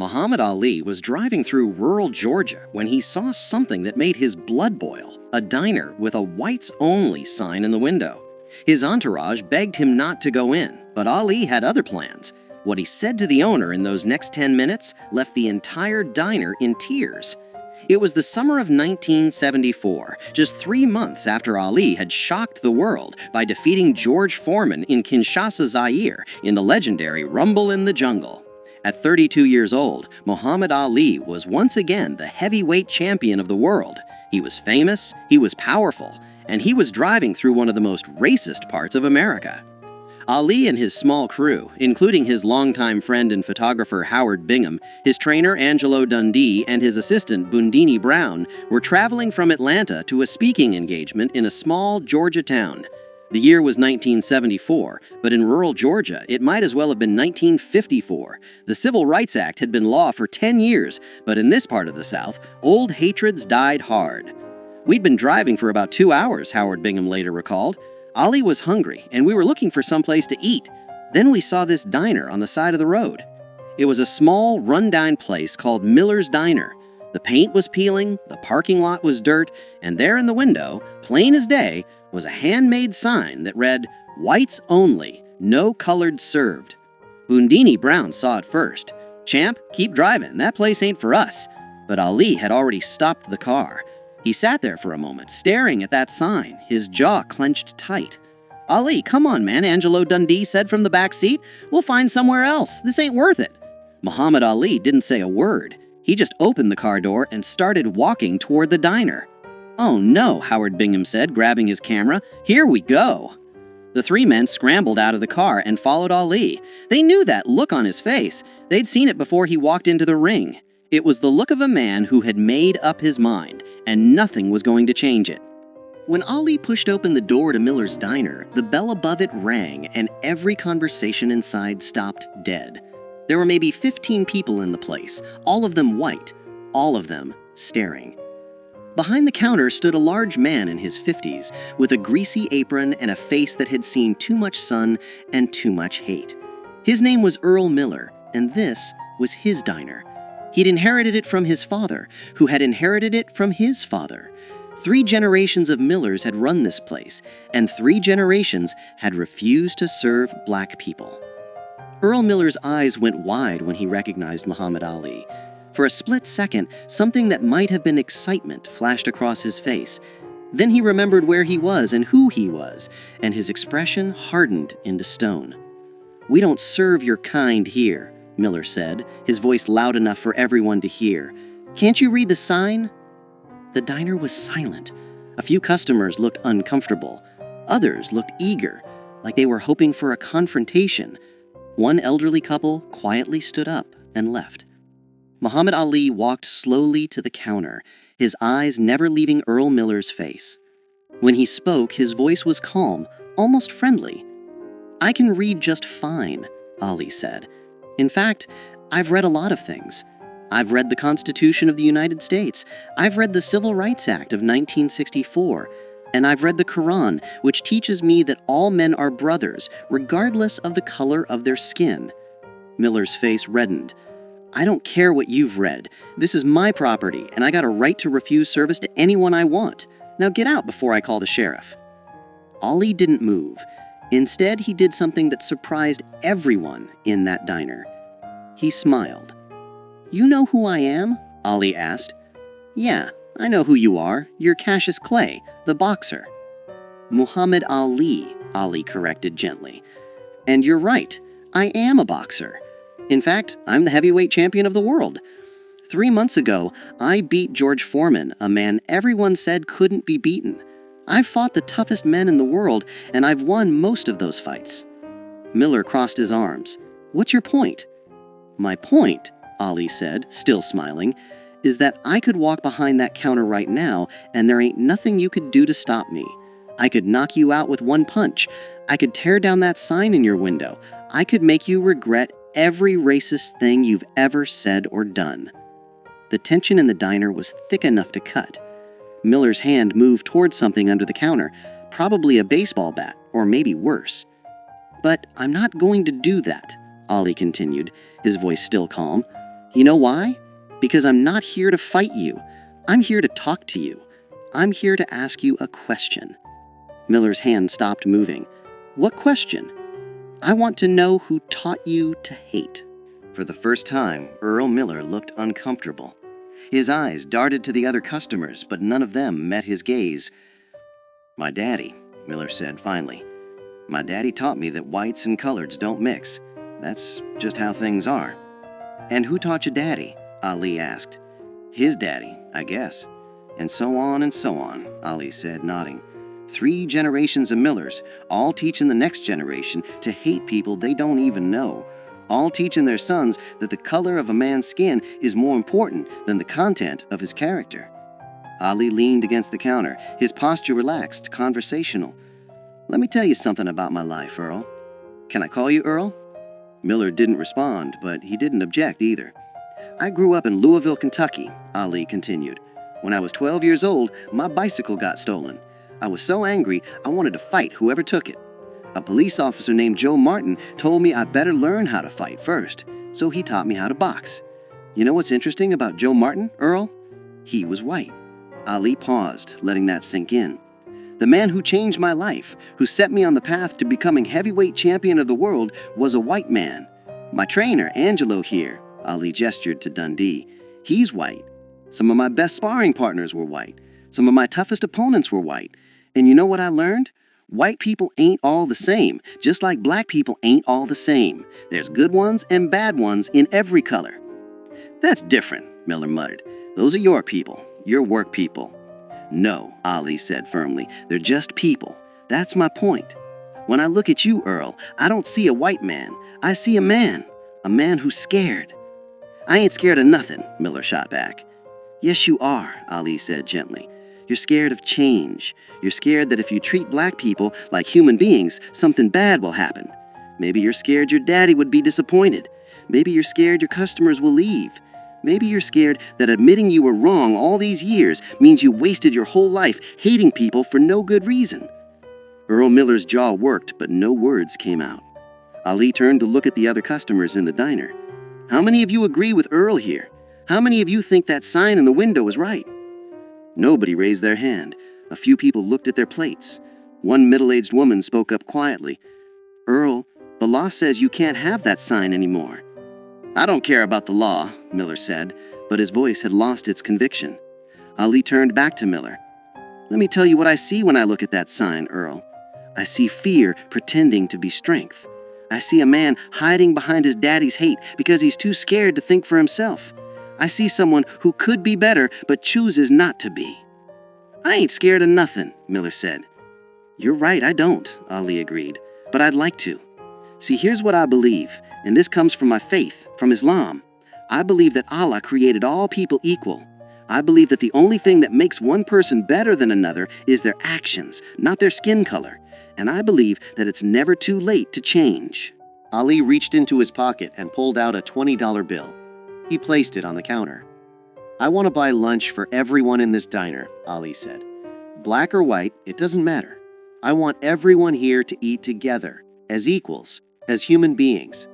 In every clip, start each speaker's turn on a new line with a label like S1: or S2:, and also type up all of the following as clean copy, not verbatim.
S1: Muhammad Ali was driving through rural Georgia when he saw something that made his blood boil: a diner with a whites only sign in the window. His entourage begged him not to go in, but Ali had other plans. What he said to the owner in those next 10 minutes left the entire diner in tears. It was the summer of 1974, just 3 months after Ali had shocked the world by defeating George Foreman in Kinshasa, Zaire, in the legendary Rumble in the Jungle. At 32 years old, Muhammad Ali was once again the heavyweight champion of the world. He was famous, he was powerful, and he was driving through one of the most racist parts of America. Ali and his small crew, including his longtime friend and photographer Howard Bingham, his trainer Angelo Dundee, and his assistant Bundini Brown, were traveling from Atlanta to a speaking engagement in a small Georgia town. The year was 1974, but in rural Georgia, it might as well have been 1954. The Civil Rights Act had been law for 10 years, but in this part of the South, old hatreds died hard. "We'd been driving for about 2 hours," Howard Bingham later recalled. "Ali was hungry, and we were looking for some place to eat. Then we saw this diner on the side of the road. It was a small, run-down place called Miller's Diner. The paint was peeling, the parking lot was dirt, and there in the window, plain as day, was a handmade sign that read, 'Whites only, no colored served.' Bundini Brown saw it first. 'Champ, keep driving, that place ain't for us.' But Ali had already stopped the car. He sat there for a moment, staring at that sign, his jaw clenched tight. 'Ali, come on, man,' Angelo Dundee said from the back seat. 'We'll find somewhere else. This ain't worth it.' Muhammad Ali didn't say a word. He just opened the car door and started walking toward the diner. 'Oh no,' Howard Bingham said, grabbing his camera. 'Here we go.' The three men scrambled out of the car and followed Ali. They knew that look on his face. They'd seen it before he walked into the ring. It was the look of a man who had made up his mind, and nothing was going to change it. When Ali pushed open the door to Miller's Diner, the bell above it rang, and every conversation inside stopped dead. There were maybe 15 people in the place, all of them white, all of them staring. Behind the counter stood a large man in his 50s, with a greasy apron and a face that had seen too much sun and too much hate. His name was Earl Miller, and this was his diner. He'd inherited it from his father, who had inherited it from his father. 3 generations of Millers had run this place, and 3 generations had refused to serve black people. Earl Miller's eyes went wide when he recognized Muhammad Ali. For a split second, something that might have been excitement flashed across his face. Then he remembered where he was and who he was, and his expression hardened into stone. "We don't serve your kind here," Miller said, his voice loud enough for everyone to hear. "Can't you read the sign?" The diner was silent. A few customers looked uncomfortable. Others looked eager, like they were hoping for a confrontation. One elderly couple quietly stood up and left. Muhammad Ali walked slowly to the counter, his eyes never leaving Earl Miller's face. When he spoke, his voice was calm, almost friendly. "I can read just fine," Ali said. "In fact, I've read a lot of things. I've read the Constitution of the United States. I've read the Civil Rights Act of 1964. And I've read the Quran, which teaches me that all men are brothers, regardless of the color of their skin." Miller's face reddened. "I don't care what you've read. This is my property, and I got a right to refuse service to anyone I want. Now get out before I call the sheriff." Ali didn't move. Instead, he did something that surprised everyone in that diner. He smiled. "You know who I am?" Ali asked. "Yeah, I know who you are. You're Cassius Clay, the boxer." "Muhammad Ali," Ali corrected gently. "And you're right, I am a boxer. In fact, I'm the heavyweight champion of the world. 3 months ago, I beat George Foreman, a man everyone said couldn't be beaten. I've fought the toughest men in the world, and I've won most of those fights." Miller crossed his arms. "What's your point?" "My point," Ali said, still smiling, "is that I could walk behind that counter right now, and there ain't nothing you could do to stop me. I could knock you out with one punch. I could tear down that sign in your window. I could make you regret every racist thing you've ever said or done." The tension in the diner was thick enough to cut. Miller's hand moved towards something under the counter, probably a baseball bat, or maybe worse. "But I'm not going to do that," Ali continued, his voice still calm. You know why? Because I'm not here to fight you. I'm here to talk to you. I'm here to ask you a question. Miller's hand stopped moving. What question? I want to know who taught you to hate. For the first time, Earl Miller looked uncomfortable. His eyes darted to the other customers, but none of them met his gaze. My daddy, Miller said finally. My daddy taught me that whites and coloreds don't mix. That's just how things are. And who taught your daddy? Ali asked. His daddy, I guess. And so on, Ali said, nodding. 3 generations of Millers, all teaching the next generation to hate people they don't even know. All teaching their sons that the color of a man's skin is more important than the content of his character. Ali leaned against the counter, his posture relaxed, conversational. Let me tell you something about my life, Earl. Can I call you Earl? Miller didn't respond, but he didn't object either. I grew up in Louisville, Kentucky, Ali continued. When I was 12 years old, my bicycle got stolen. I was so angry, I wanted to fight whoever took it. A police officer named Joe Martin told me I better learn how to fight first, so he taught me how to box. You know what's interesting about Joe Martin, Earl? He was white. Ali paused, letting that sink in. The man who changed my life, who set me on the path to becoming heavyweight champion of the world, was a white man. My trainer, Angelo here, Ali gestured to Dundee, he's white. Some of my best sparring partners were white. Some of my toughest opponents were white. And you know what I learned? White people ain't all the same, just like black people ain't all the same. There's good ones and bad ones in every color. That's different, Miller muttered. Those are your people, your work people. No, Ali said firmly, they're just people. That's my point. When I look at you, Earl, I don't see a white man. I see a man who's scared. I ain't scared of nothing, Miller shot back. Yes, you are, Ali said gently. You're scared of change. You're scared that if you treat black people like human beings, something bad will happen. Maybe you're scared your daddy would be disappointed. Maybe you're scared your customers will leave. Maybe you're scared that admitting you were wrong all these years means you wasted your whole life hating people for no good reason. Earl Miller's jaw worked, but no words came out. Ali turned to look at the other customers in the diner. How many of you agree with Earl here? How many of you think that sign in the window is right? Nobody raised their hand. A few people looked at their plates. One middle-aged woman spoke up quietly. Earl, the law says you can't have that sign anymore. I don't care about the law, Miller said, but his voice had lost its conviction. Ali turned back to Miller. Let me tell you what I see when I look at that sign, Earl. I see fear pretending to be strength. I see a man hiding behind his daddy's hate because he's too scared to think for himself. I see someone who could be better but chooses not to be. I ain't scared of nothing, Miller said. You're right, I don't, Ali agreed, but I'd like to. See, here's what I believe, and this comes from my faith, from Islam. I believe that Allah created all people equal. I believe that the only thing that makes one person better than another is their actions, not their skin color. And I believe that it's never too late to change. Ali reached into his pocket and pulled out a $20 bill. He placed it on the counter. I want to buy lunch for everyone in this diner, Ali said. Black or white, it doesn't matter. I want everyone here to eat together, as equals, as human beings.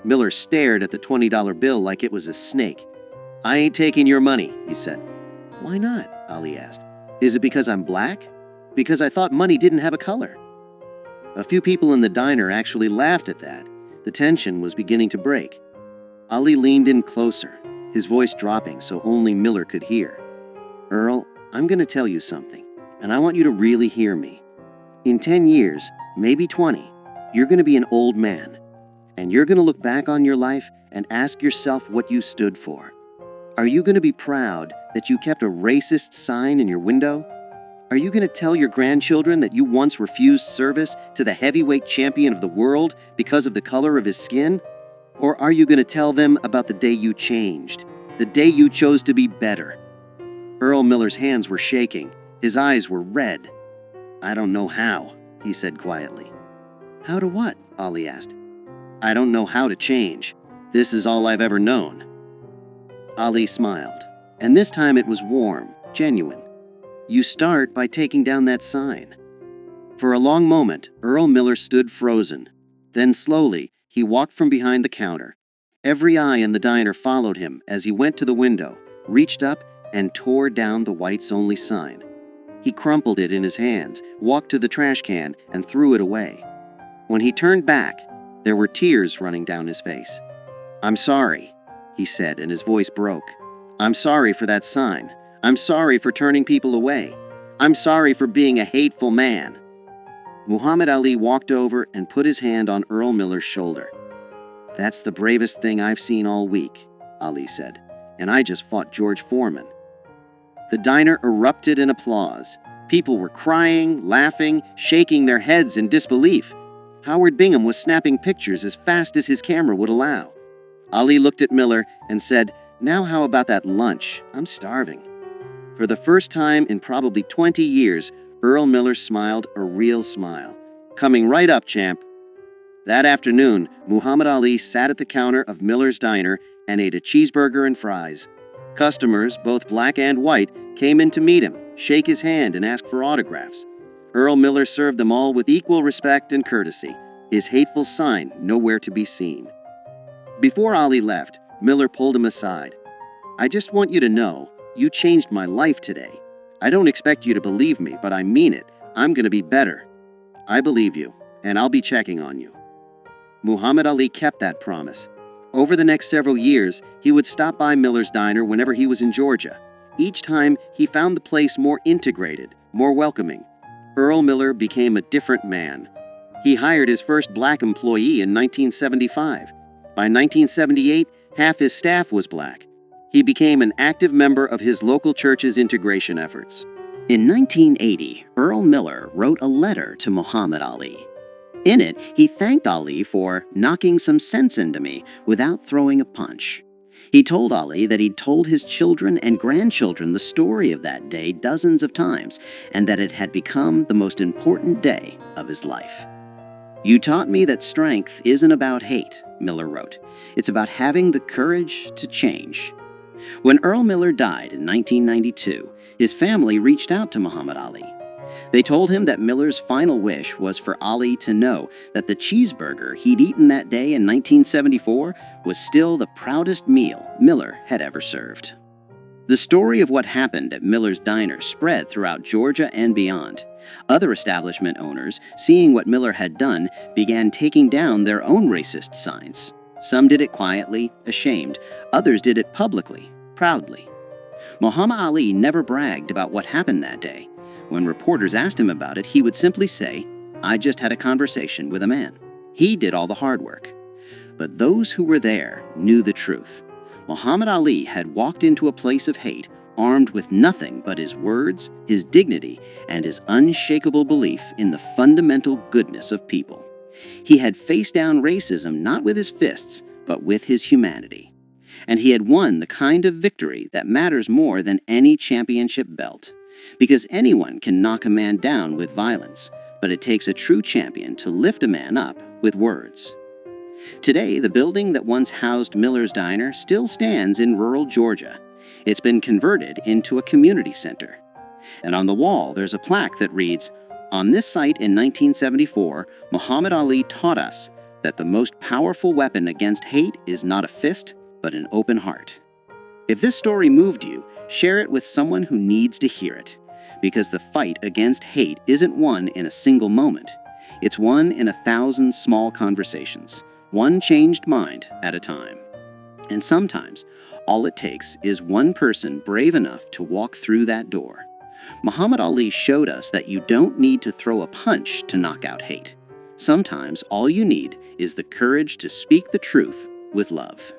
S1: Miller stared at the $20 bill like it was a snake. I ain't taking your money, he said. Why not? Ali asked. Is it because I'm black? Because I thought money didn't have a color. A few people in the diner actually laughed at that. The tension was beginning to break. Ali leaned in closer, his voice dropping so only Miller could hear. Earl, I'm going to tell you something, and I want you to really hear me. In 10 years, maybe 20, you're going to be an old man, and you're going to look back on your life and ask yourself what you stood for. Are you going to be proud that you kept a racist sign in your window? Are you going to tell your grandchildren that you once refused service to the heavyweight champion of the world because of the color of his skin? Or are you going to tell them about the day you changed, the day you chose to be better? Earl Miller's hands were shaking. His eyes were red. I don't know how, he said quietly. How to what? Ali asked. I don't know how to change. This is all I've ever known. Ali smiled, and this time it was warm, genuine. You start by taking down that sign. For a long moment, Earl Miller stood frozen. Then slowly, he walked from behind the counter.
S2: Every eye in the diner followed him as he went to the window, reached up, and tore down the whites only sign. He crumpled it in his hands, walked to the trash can, and threw it away. When he turned back, there were tears running down his face. "I'm sorry," he said, and his voice broke. "I'm sorry for that sign. I'm sorry for turning people away. I'm sorry for being a hateful man." Muhammad Ali walked over and put his hand on Earl Miller's shoulder. "That's the bravest thing I've seen all week," Ali said, "and I just fought George Foreman." The diner erupted in applause. People were crying, laughing, shaking their heads in disbelief. Howard Bingham was snapping pictures as fast as his camera would allow. Ali looked at Miller and said, "Now how about that lunch? I'm starving." For the first time in probably 20 years, Earl Miller smiled a real smile. "Coming right up, champ." That afternoon, Muhammad Ali sat at the counter of Miller's diner and ate a cheeseburger and fries. Customers, both black and white, came in to meet him, shake his hand, and ask for autographs. Earl Miller served them all with equal respect and courtesy, his hateful sign nowhere to be seen. Before Ali left, Miller pulled him aside. "I just want you to know, you changed my life today. I don't expect you to believe me, but I mean it. I'm going to be better. I believe you, and I'll be checking on you." Muhammad Ali kept that promise. Over the next several years, he would stop by Miller's diner whenever he was in Georgia. Each time, he found the place more integrated, more welcoming. Earl Miller became a different man. He hired his first black employee in 1975. By 1978, half his staff was black. He became an active member of his local church's integration efforts.
S1: In 1980, Earl Miller wrote a letter to Muhammad Ali. In it, he thanked Ali for knocking some sense into me without throwing a punch. He told Ali that he'd told his children and grandchildren the story of that day dozens of times, and that it had become the most important day of his life. "You taught me that strength isn't about hate," Miller wrote. "It's about having the courage to change." When Earl Miller died in 1992, his family reached out to Muhammad Ali. They told him that Miller's final wish was for Ali to know that the cheeseburger he'd eaten that day in 1974 was still the proudest meal Miller had ever served. The story of what happened at Miller's diner spread throughout Georgia and beyond. Other establishment owners, seeing what Miller had done, began taking down their own racist signs. Some did it quietly, ashamed. Others did it publicly, proudly. Muhammad Ali never bragged about what happened that day. When reporters asked him about it, he would simply say, "I just had a conversation with a man. He did all the hard work." But those who were there knew the truth. Muhammad Ali had walked into a place of hate, armed with nothing but his words, his dignity, and his unshakable belief in the fundamental goodness of people. He had faced down racism not with his fists, but with his humanity. And he had won the kind of victory that matters more than any championship belt. Because anyone can knock a man down with violence, but it takes a true champion to lift a man up with words. Today, the building that once housed Miller's Diner still stands in rural Georgia. It's been converted into a community center. And on the wall, there's a plaque that reads, "On this site in 1974, Muhammad Ali taught us that the most powerful weapon against hate is not a fist, but an open heart." If this story moved you, share it with someone who needs to hear it. Because the fight against hate isn't won in a single moment. It's won in 1,000 small conversations, one changed mind at a time. And sometimes, all it takes is one person brave enough to walk through that door. Muhammad Ali showed us that you don't need to throw a punch to knock out hate. Sometimes all you need is the courage to speak the truth with love.